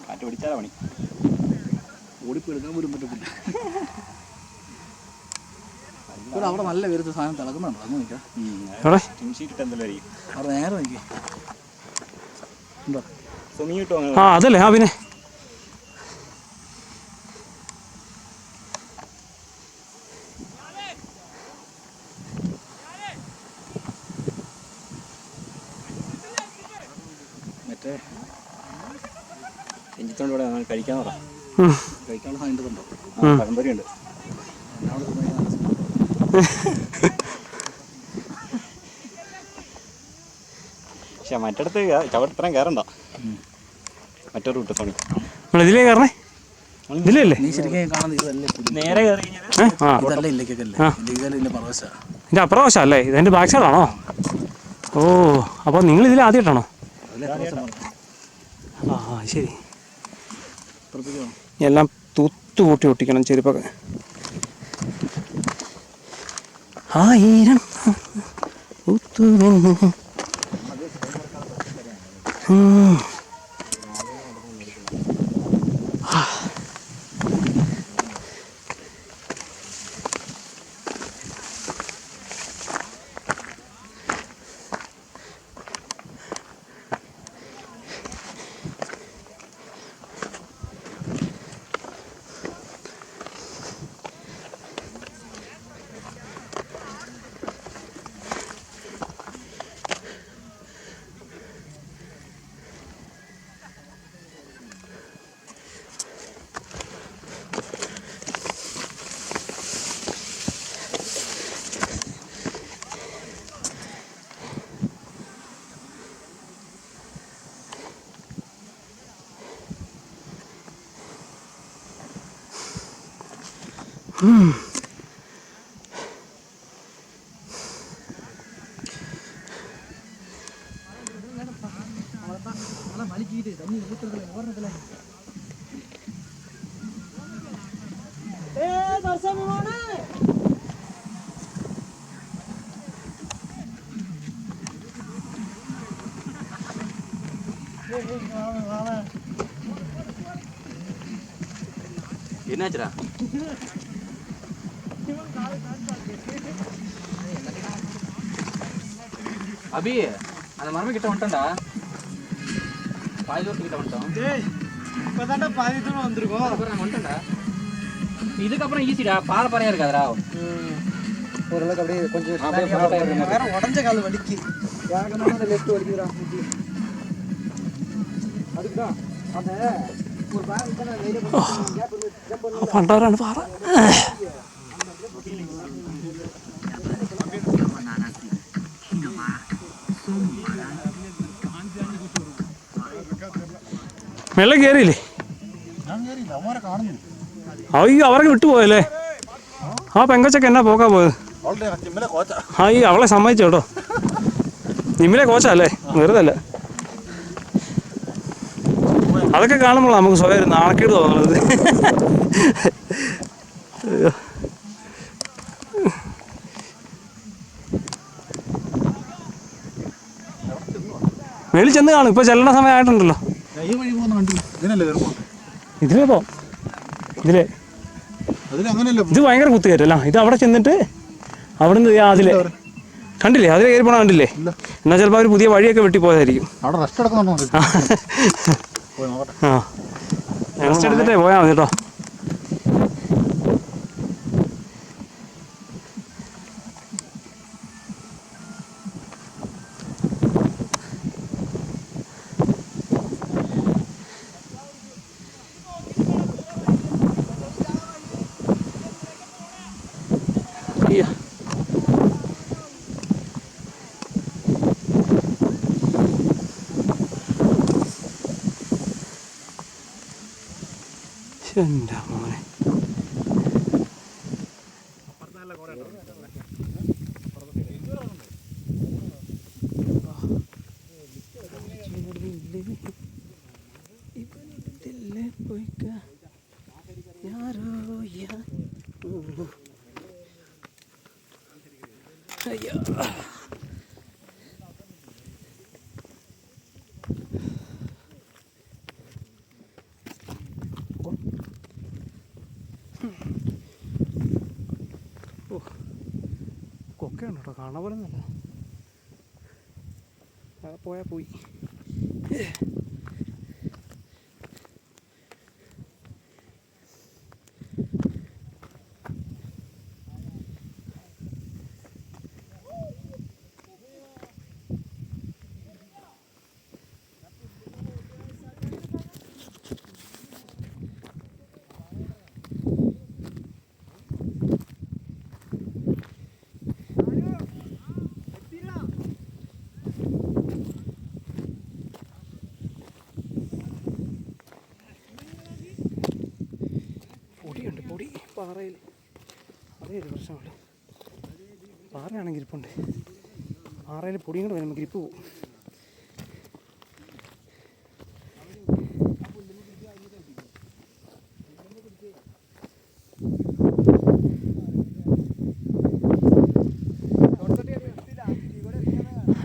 Speaker 4: കാറ്റ് പിടിച്ചാലാ പണി.
Speaker 1: ഓടിപ്പെടുക്കാൻ പോലും പറ്റത്തില്ല. അവിടെ നല്ല പേര് സാധനം തിളക്കുന്നുണ്ടോ? അങ്ങ് നിൽക്കാം. അവിടെ നേരെ നിൽക്കേ.
Speaker 2: ആ, അതല്ലേ? ആ, പിന്നെ
Speaker 4: ഇഞ്ചിത്തോണ്ട് ഇവിടെ കഴിക്കാൻ പറ. കഴിക്കാനുള്ള സാധനം പഴംപൊരിയുണ്ട്. പക്ഷെ മറ്റിടത്ത് ചവിട്ടത്രയും കയറണ്ട. മറ്റൊരു റൂട്ട് പണി
Speaker 2: ഇതിലേ കയറണേ. ഇതിലല്ലേ
Speaker 3: നീ ശരിക്കും കാണുന്നത് ഇതല്ലേ?
Speaker 4: നേരെ കയറി
Speaker 3: ഇതല്ല ഇല്ലേക്കല്ലേ? ഇതിന്റെ പറവശ.
Speaker 2: ഇതിൻ്റെ അപ്പുറവശം അല്ലേ? ഇതിൻ്റെ ബാക്ക് സൈഡാണോ? ഓ, അപ്പോൾ നിങ്ങൾ ഇതിൽ ആദ്യമായിട്ടാണോ? ആ ശരി. എല്ലാം തൂത്തു കൂട്ടി ഒട്ടിക്കണം ചെരുപ്പൊക്കെ. 1000 ഊത്തുവെന്ന്.
Speaker 1: என்னாச்சுடா? அபி, அந்த மரமே கிட்ட வந்துட்டோம்டா. பாதி தூரத்து கிட்ட வந்துட்டோம்.
Speaker 3: இப்பதான்டா பாதி தூரம் வந்திருக்கோம்.
Speaker 1: அப்புறம் வந்துட்டோம்டா. இதுக்கப்புறம் ஈஸிடா. பாறை பாறையா இருக்காதுடா.
Speaker 3: ஓரளவுக்கு அப்படியே கொஞ்சம் வேற உடஞ்ச கால் வலிக்கு. வேகமான லெஃப்ட் வலிக்குதுடா. அதுக்குதான் அந்த ஒரு பாறை தான் லைட் பண்ணி
Speaker 2: പണ്ടാരാണ് പാറ. വെള്ളം കയറിയില്ലേ? അയ്യോ, അവരൊക്കെ വിട്ടുപോയല്ലേ? ആ പെങ്കൊച്ചൊക്കെ എന്നാ പോക്കാ പോയത്? അയ്യോ, അവളെ സമ്മതിച്ചു കേട്ടോ. നിമ്മിലെ കോച്ചല്ലേ, വെറുതെ അല്ല. അതൊക്കെ കാണുമ്പോൾ നമുക്ക് സ്വയം ഒരു നാണക്കേട് തോന്നുന്നത്. മേളിൽ ചെന്ന് കാണും. ഇപ്പൊ ചെല്ലണ സമയമായിട്ടുണ്ടല്ലോ. ഇതിലേ പോ. ഇതിലേ ഇത് ഭയങ്കര കുത്തുകയറ്റല്ല. ഇത് അവിടെ ചെന്നിട്ട് അവിടെ നിന്ന് അതിലെ കണ്ടില്ലേ? അതിലെ കയറി പോണ കണ്ടില്ലേ? എന്നാൽ ചിലപ്പോൾ അവർ പുതിയ വഴിയൊക്കെ വെട്ടിപ്പോയതായിരിക്കും. ആ, റെസ്റ്റ് എടുത്തിട്ടേ പോയാൽ മതി കേട്ടോ. എൻ്റെ മോനെ, കൊക്കയുണ്ട് കേട്ടോ, കാണാൻ പോലെ നല്ല. പോയാൽ പോയി. പാറയിൽ അതേ ഒരു പ്രശ്നമുള്ളൂ. പാറയാണെങ്കിൽ ഇരിപ്പുണ്ട്, പാറയിൽ പൊടിയും കൂടെ വരുമ്പോൾ ഗ്രിപ്പ് പോകും.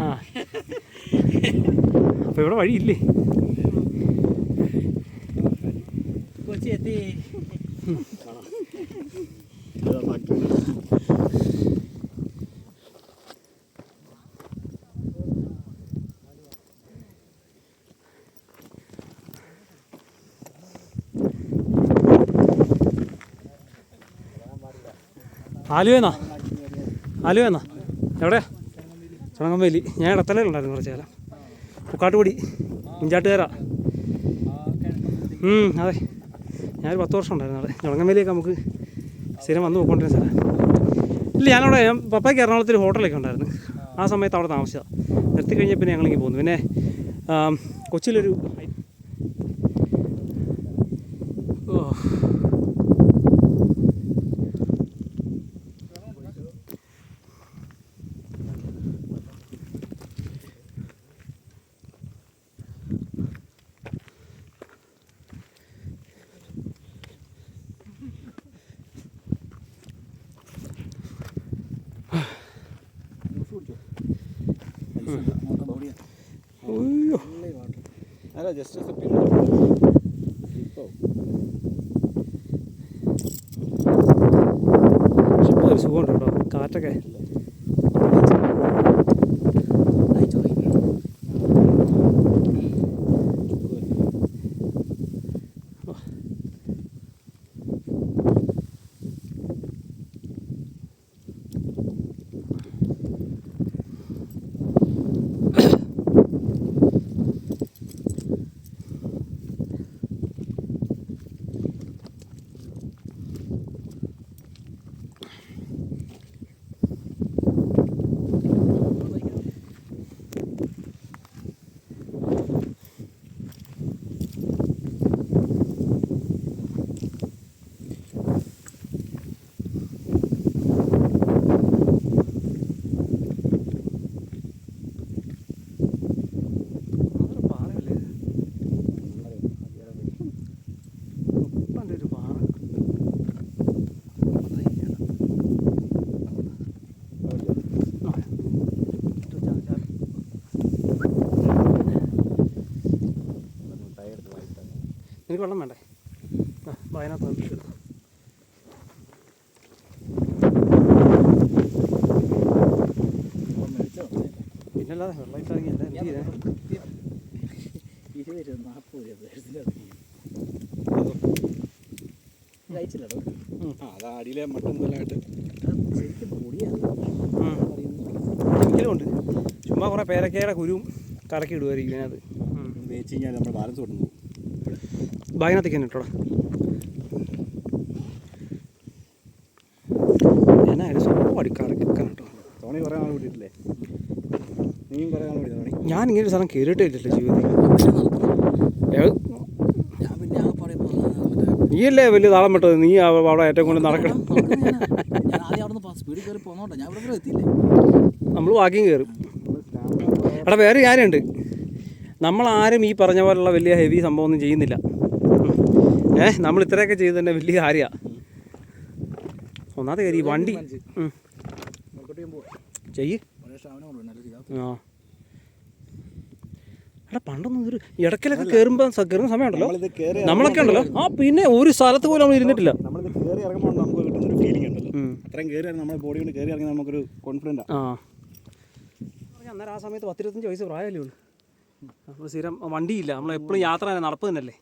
Speaker 2: ആ അപ്പോൾ ഇവിടെ വഴിയില്ലേ?
Speaker 1: കൊച്ചി എത്തി.
Speaker 2: ആലുവേന്നാ? ആലുവേന്നാ? എവിടെയാ? ചുണങ്ങംവേലി. ഞാൻ ഇടത്തലയിലുണ്ടായിരുന്നു കുറച്ച് കാലം. പുക്കാട്ടുപൊടി, കുഞ്ചാട്ടുകാര. അതെ, ഞാനൊരു 10 വർഷം ഉണ്ടായിരുന്നു അവിടെ. ചുണങ്ങംവേലിയൊക്കെ നമുക്ക് സ്ഥിരം വന്ന് പോയിക്കൊണ്ടിരുന്ന സ്ഥലം. ഇല്ല, ഞാനവിടെ പപ്പയ്ക്ക് എറണാകുളത്ത് ഒരു ഹോട്ടലൊക്കെ ഉണ്ടായിരുന്നു. ആ സമയത്ത് അവിടെ താമസിച്ചതാണ്. നിർത്തി കഴിഞ്ഞാൽ പിന്നെ ഞങ്ങളിങ്ങനെ പോന്നു. പിന്നെ കൊച്ചിയിലൊരു
Speaker 4: അല്ല ജസ്റ്റ്
Speaker 2: ഒരു സുഖമുണ്ട് കേട്ടോ, കാറ്റൊക്കെ. എനിക്ക് വെള്ളം വേണ്ടേ? വയനാട്ട് എടുത്തു. പിന്നല്ലാതെ വെള്ളം ഇട്ടാണെങ്കിൽ എന്താ എന്ത് ചെയ്തേ?
Speaker 1: 20-40
Speaker 4: അതാ അടിയിലെ മട്ടൻ നല്ലതായിട്ട്
Speaker 2: ഒരിക്കലും ഉണ്ട്. ചുമ്മാ കുറേ പേരക്കയുടെ കുരുവും കറക്കി ഇടുമായിരിക്കും അതിനകത്ത്.
Speaker 4: തേച്ച് കഴിഞ്ഞാൽ നമ്മൾ ബാലൻസ് കൊണ്ടു പോകും.
Speaker 2: ബാഗിനകത്തേക്ക് തന്നെ ഇട്ടോടാ. എന്നായാലും സ്വന്തം അടിക്കാറൊക്കെ കേട്ടോ.
Speaker 4: തോണി കുറേ നാൾ വിട്ടിട്ടില്ലേ? നീയും കുറേ നാൾ വിട്ടു തോണി.
Speaker 2: ഞാൻ ഇങ്ങനെ ഒരു സ്ഥലം കയറിയിട്ടേ ഇല്ലല്ലോ ജീവിതത്തിൽ. നീയല്ലേ വലിയ താളം വിട്ടത്? നീ അവിടെ ഏറ്റവും കൊണ്ട് നടക്കണം. നമ്മൾ വാക്കിങ് കയറും. എടാ വേറെ കാര്യമുണ്ട്, നമ്മളാരും ഈ പറഞ്ഞ പോലുള്ള വലിയ ഹെവി സംഭവം ഒന്നും ചെയ്യുന്നില്ല. നമ്മൾ ഇത്രയൊക്കെ ചെയ്ത് തന്നെ വലിയ കാര്യമാണ്. ഒന്നാമത്തെ കാര്യം ഈ വണ്ടി ചെയ്യ്. ആ എടാ പണ്ടൊന്നും ഒരു ഇടയ്ക്കലൊക്കെ കയറുന്ന സമയമുണ്ടല്ലോ നമ്മളൊക്കെ ഉണ്ടല്ലോ. ആ പിന്നെ ഒരു സ്ഥലത്ത് പോലും നമ്മൾ ഇരുന്നിട്ടില്ല.
Speaker 4: നമ്മളിത് കയറി ഇറങ്ങുമ്പോൾ നമുക്ക് കിട്ടുന്നൊരു ഫീലിംഗ് ഉണ്ടല്ലോ. അത്രയും കയറി നമ്മുടെ ബോഡി കൊണ്ട് കയറി ഇറങ്ങി നമുക്കൊരു കോൺഫിഡൻറ്റ്.
Speaker 2: അന്നേരം ആ സമയത്ത് 10-25 വയസ്സ് പ്രായമല്ലേ ഉള്ളൂ. നമ്മൾ സ്ഥിരം വണ്ടിയില്ല, നമ്മളെപ്പോഴും യാത്ര തന്നെ, നടപ്പ് തന്നെയല്ലേ.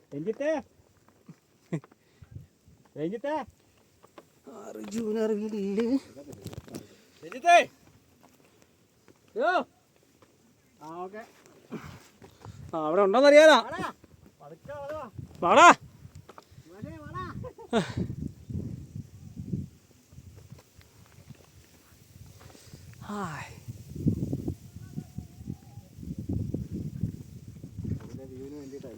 Speaker 2: അവിടെ ഉണ്ടോന്ന് അറിയാനാ. വാടാ. ഹായ്. വേണ്ടിയിട്ടാണ്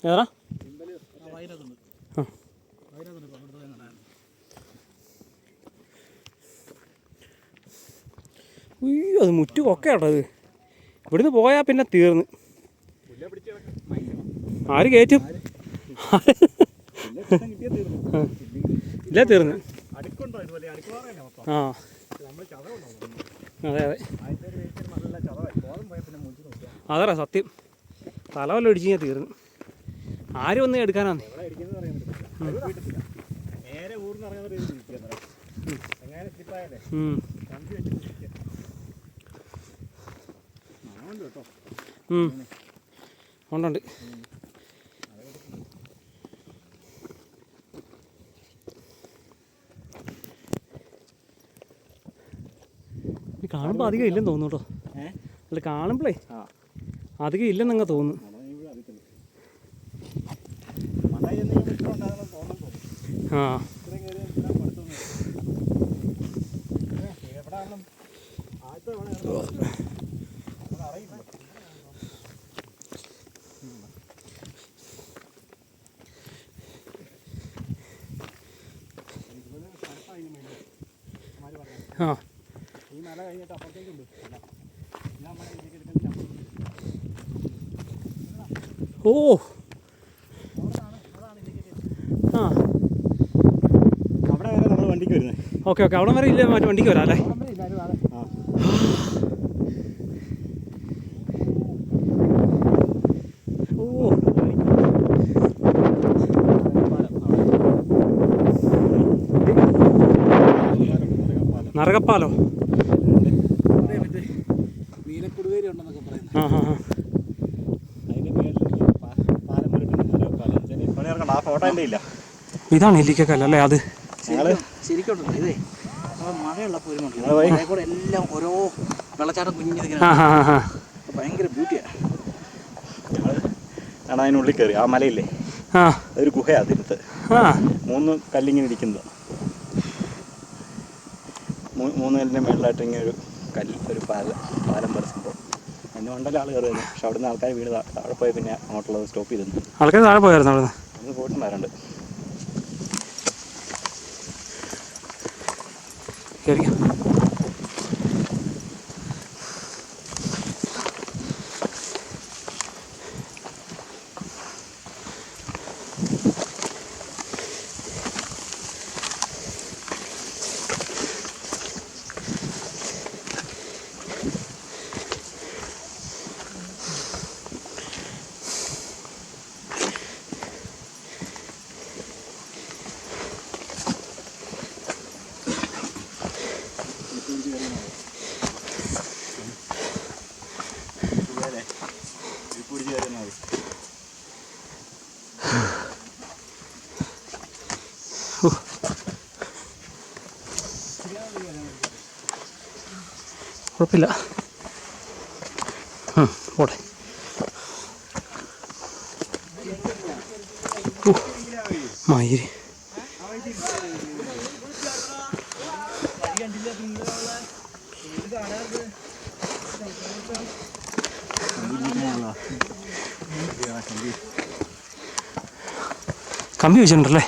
Speaker 2: ഏതാ? അയ്യോ അത് മുറ്റു കൊക്കയാട്ടോ അത്. ഇവിടുന്ന് പോയാൽ പിന്നെ തീർന്ന്. ആര് കയറ്റും? ഇല്ല തീർന്ന്. ആ അതെ അതെ അതറാ സത്യം. തല വല്ല ഇടിച്ച് കഴിഞ്ഞാൽ തീർന്ന്. ആരും ഒന്നും എടുക്കാനാന്ന്. ഉണ്ടുണ്ട്. കാണുമ്പോൾ അധികം ഇല്ലെന്ന് തോന്നുന്നു കേട്ടോ. അല്ല കാണുമ്പോഴേ അധികം ഇല്ലെന്നങ്ങ് തോന്നുന്നു. ആ ആ ഓ ആ
Speaker 4: അവിടെ വരെ നമ്മൾ വണ്ടിക്ക് വരുന്നത്.
Speaker 2: ഓക്കെ ഓക്കെ അവിടെ വരെ ഇല്ല മറ്റേ വണ്ടിക്ക് വരാം അല്ലേ? ഓ നരകപ്പാലോ?
Speaker 3: നീലക്കുടുവേരി ഉണ്ടെന്നൊക്കെ പറയുന്നത്.
Speaker 2: ആ ഹാ ഹാ ഇതാണ് ഇല്ലിക്കക്കല്ല് അല്ലേ? അത്
Speaker 3: ശരിക്കും ഇതേ മഴയുള്ളപ്പോൾ കൂടെ എല്ലാം ഓരോ വെള്ളച്ചാട്ടം കുഞ്ഞിങ്ങനെ ഭയങ്കര ബ്യൂട്ടിയാണ്.
Speaker 4: ഞങ്ങൾ അതിനുള്ളിൽ കയറി. ആ മലയില്ലേ, അതൊരു ഗുഹയാണ്. അതിനകത്ത് 3 കല്ലിങ്ങനെ ഇരിക്കുന്നത്. 3 കല്ലിൻ്റെ മേളിലായിട്ട് ഇങ്ങനെ ഒരു ഒരു പാലം പോലെ സംഭവം. അതിന് കൊണ്ടല്ല ആൾ കയറുന്നത്. പക്ഷെ അവിടുന്ന് ആൾക്കാർ വീട് താഴെ പോയി പിന്നെ അങ്ങോട്ടുള്ളത് സ്റ്റോപ്പ് ചെയ്തിരുന്നു.
Speaker 2: ആൾക്കാർ താഴെ പോയായിരുന്നു അവിടുന്ന്.
Speaker 4: അന്ന് പോയിട്ടുണ്ടാരുണ്ട്.
Speaker 2: ശരിക്കും കുഴപ്പമില്ല. പോട്ടെ. മയില് കമ്പി വെച്ചിട്ടുണ്ടല്ലേ?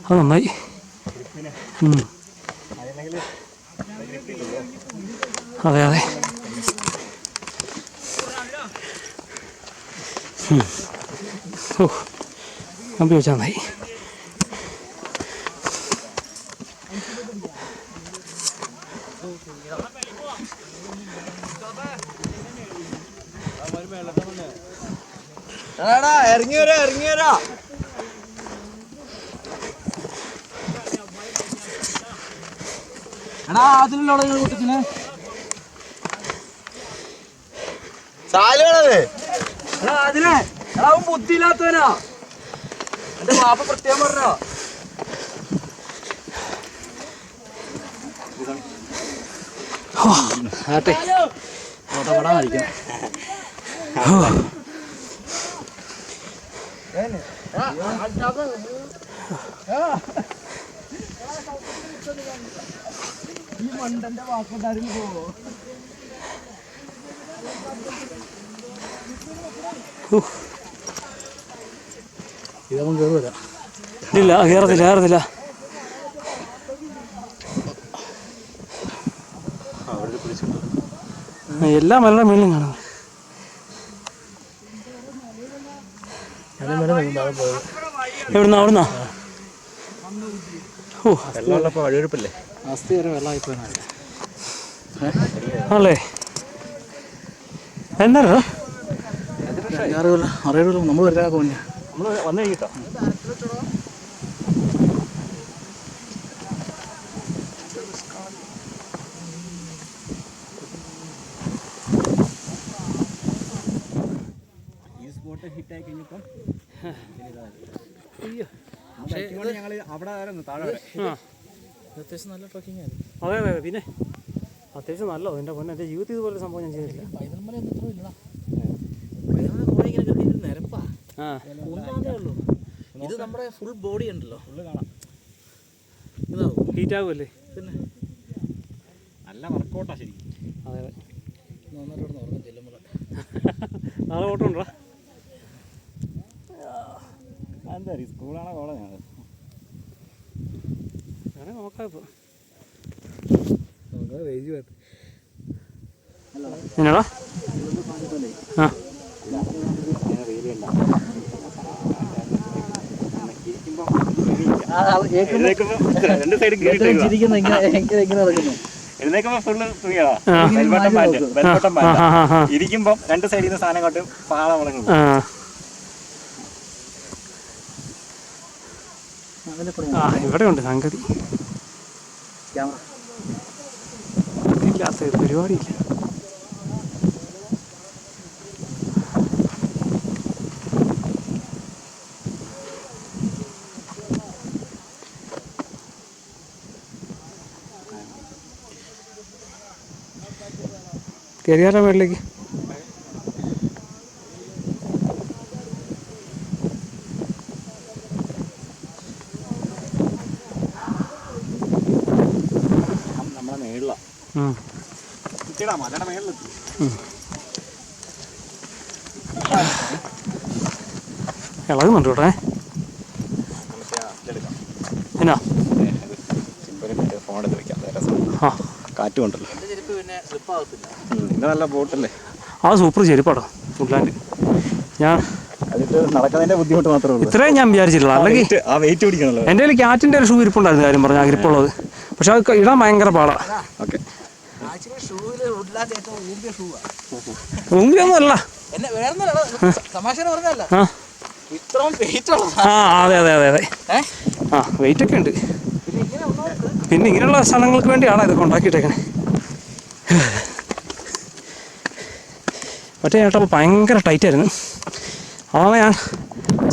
Speaker 2: അത് നന്നായി. അതെ അതെ. ഓ കമ്പി വെച്ചാൽ നന്നായി.
Speaker 3: ഇറങ്ങി വരാ ഇറങ്ങി വരാ. എടാ അതിലുള്ള കുട്ടിച്ചിനെ എടാ അതിനെ എടാ അവൻ ബുദ്ധിയില്ലാത്തവനാ. എന്റെ വാപ്പ പ്രത്യേകം പറഞ്ഞോ. ആട്ടെ ഓട്ടപ്പെടാൻ കളിക്കാം. ഈ മണ്ടന്റെ വാക്കുണ്ടാരും പോവോ? ഇതൊന്നും കയറില്ല.
Speaker 2: ഇല്ല കയറത്തില്ല. എല്ലാ മലയുടെ മേളിലും കാണാം. എവിടുന്നാ? ഓ
Speaker 4: വെള്ളമുള്ളപ്പോൾ വഴിയെടുപ്പല്ലേ?
Speaker 3: അസ്ഥി വരെ വെള്ളമായിപ്പോയി.
Speaker 2: ആണല്ലേ? എന്താണോ
Speaker 3: 6 കൊല്ലം നമ്മൾ വരാതെ പോഞ്ഞ
Speaker 4: നമ്മൾ വന്നു കഴിഞ്ഞിട്ടോ. ഈ സ്പോട്ട് ഹിറ്റായി കഴിഞ്ഞപ്പോൾ ഞങ്ങൾ അവിടെ ആയിരുന്നു താഴെ വരെ.
Speaker 3: അത്യാവശ്യം നല്ല ട്രക്കിംഗ് ആയിരുന്നു.
Speaker 2: അതെ പിന്നെ അത്യാവശ്യം നല്ലത്. എൻ്റെ പൊന്നെ, എൻ്റെ ജീവിതത്തിൽ ഇതുപോലെ സംഭവം ഞാൻ ചെയ്തിട്ടില്ല.
Speaker 3: പൈതൽമല ഒന്നും ഇത്ര ഇല്ലടാ. പൈതൽമല കുറേ ഇങ്ങനെ കയറി നിരപ്പാ. ഒന്നാമതേ ഉള്ളൂ. ഇത് നമ്മുടെ ഫുൾ ബോഡി ഉണ്ടല്ലോ,
Speaker 4: ഫുള്ള് കാണാം.
Speaker 3: ഇതാവും
Speaker 2: ഹീറ്റാകുമല്ലേ?
Speaker 3: പിന്നെ
Speaker 4: നല്ല വർക്കൗട്ടാ ശരിക്കും.
Speaker 2: അതെ
Speaker 3: നന്നായിട്ട് ഇവിടെ ഉറക്കം ചെല്ലുമ്പോൾ
Speaker 2: നാളെ ഓട്ടം ഉണ്ടോ?
Speaker 4: എന്താ സ്കൂളാണോ കോളേജാണ്?
Speaker 2: അങ്ങനെ നോക്കാം ഇപ്പോൾ. എന്നാടാ? ആ
Speaker 4: രണ്ട് സൈഡും എഴുന്നേക്കുമ്പോ ഫുള്ള് തുണിയാ. Bellbottom pant. ഇരിക്കുമ്പോ രണ്ട് സൈഡിൽ നിന്ന് സാധനം കൊണ്ട് പാള വളങ്ങും.
Speaker 2: ഇവിടെ ഉണ്ട് സംഗതി. ഇല്ലാത്ത പരിപാടിയില്ല. കയറിയാലോ മേളിലേക്ക്?
Speaker 4: നമ്മളെ മേളിലാ മലയുടെ മേളിലെത്തി.
Speaker 2: ഇളകുന്നുണ്ട് കേട്ടോ. എന്നാ
Speaker 4: ഫോണെടുത്ത് വെക്കാം.
Speaker 2: ആ
Speaker 4: കാറ്റും ഉണ്ടല്ലോ. ഇന്ന് നല്ല ബോട്ടല്ലേ?
Speaker 2: ആ സൂപ്പർ ചെരുപ്പാട്ടോ ഫുഡ്ലാൻഡ്. ഞാൻ
Speaker 4: അതിട്ട് നടക്കുന്നതിന്റെ ബുദ്ധിമുട്ട് മാത്രമേ ഉള്ളൂ.
Speaker 2: ഇത്രയും ഞാൻ വിചാരിച്ചില്ല. അല്ലെങ്കിൽ
Speaker 4: ആ വെയിറ്റ് പിടിക്കണല്ലോ.
Speaker 2: എൻ്റെ കയ്യിൽ ക്യാറ്റിൻ്റെ ഒരു ഷൂ ഇരിപ്പുണ്ടായിരുന്നു, കാര്യം പറഞ്ഞാൽ ഗ്രിപ്പുള്ളത്. പക്ഷെ അത് ഇടാൻ ഭയങ്കര പാടാ.
Speaker 4: ഓക്കെ,
Speaker 2: ഊമ്പിയൊന്നും അല്ല. അതെ ആ വെയിറ്റ് ഒക്കെ ഉണ്ട്. പിന്നെ ഇങ്ങനെയുള്ള സ്ഥലങ്ങൾക്ക് വേണ്ടിയാണ് ഇതൊക്കെ ഉണ്ടാക്കിയിട്ടേക്കണേ. മറ്റേ ചേട്ടപ്പോൾ ഭയങ്കര ടൈറ്റായിരുന്നു. അതാണ് ഞാൻ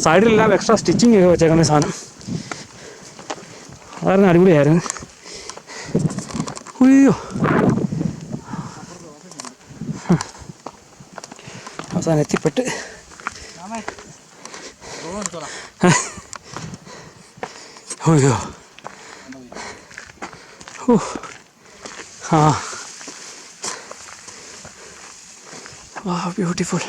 Speaker 2: സൈഡിലെല്ലാം എക്സ്ട്രാ സ്റ്റിച്ചിങ് ഒക്കെ വെച്ചേക്കുന്ന സാധനം. അതായിരുന്നു അടിപൊളിയായിരുന്നു. അയ്യോ അവസാനം എത്തിപ്പെട്ട്. അയ്യോ ആ ബ്യൂട്ടിഫുൾ.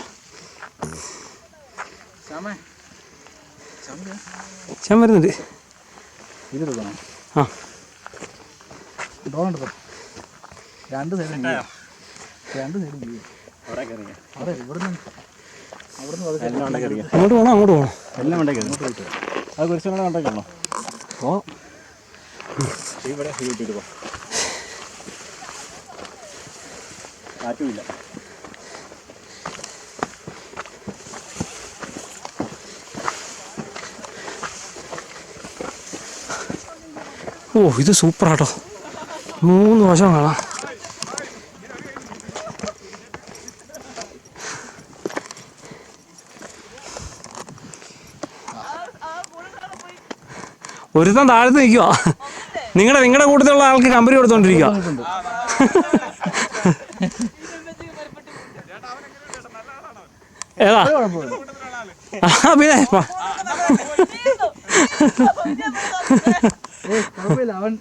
Speaker 2: ഞാൻ വരുന്നുണ്ട്. ആ
Speaker 3: രണ്ട് സൈഡും
Speaker 2: അങ്ങോട്ട് പോകണം.
Speaker 4: എല്ലാം ഉണ്ടാക്കി അത് കുറച്ചുകൂടെ ഉണ്ടാക്കണോ? ഓ ഇവിടെ ഇട്ടിട്ട് കാറ്റുമില്ല.
Speaker 2: ഓ ഇത് സൂപ്പറാട്ടോ. 3 വശം കാണാം. ഒരുത്തൻ താഴത്ത് നിൽക്കുക. നിങ്ങളുടെ കൂട്ടത്തിലുള്ള ആൾക്ക് കമ്പനി കൊടുത്തോണ്ടിരിക്കുക. ഏതാ? പിന്നെ
Speaker 3: അവൻ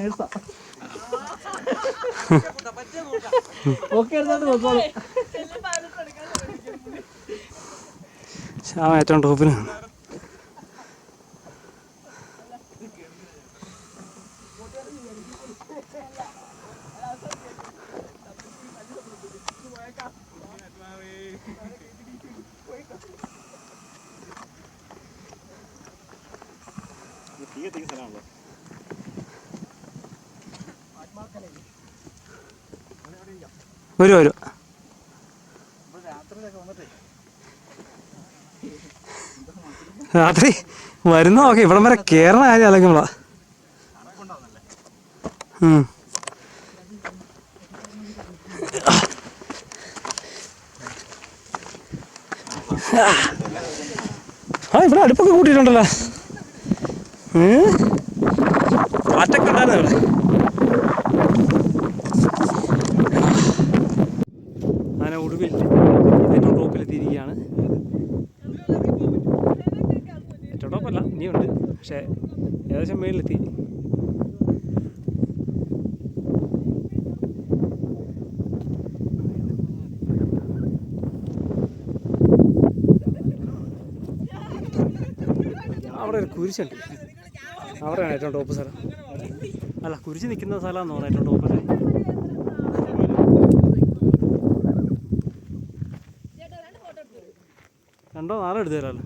Speaker 3: നേഴ്സാ. ഓക്കെ
Speaker 2: ശ്യാമ ഏറ്റവും ടോപ്പിന്.
Speaker 4: തീ സ്ഥലമാണല്ലോ.
Speaker 2: വരും രാത്രി വരുന്ന നോക്കെ ഇവിടം വരെ കയറണ കാര്യം അലക്കുമ്പോളാ. ആ ഇവിടെ അടുപ്പൊക്കെ കൂട്ടിയിട്ടുണ്ടല്ലോ. കാറ്റൊക്കെ ഉണ്ടായിരുന്നു ഇവിടെ. അങ്ങനെ ഒടുവിൽ ഏറ്റവും ടോപ്പിലെത്തിയിരിക്കുകയാണ്. ഏറ്റവും ടോപ്പല്ല, ഇനിയുണ്ട്, പക്ഷേ ഏകദേശം മേളിലെത്തി. അവിടെ ഒരു കുരിശുണ്ട്, അവിടെയാണ് ഏറ്റവും ടോപ്പ് സ്ഥലം. അല്ല, കുരിശ് നിൽക്കുന്ന സ്ഥലമാണെന്ന് തോന്നുന്നു ഏറ്റവും ടോപ്പ്. രണ്ടോ നാലോ എടുത്തു തരാമല്ലോ.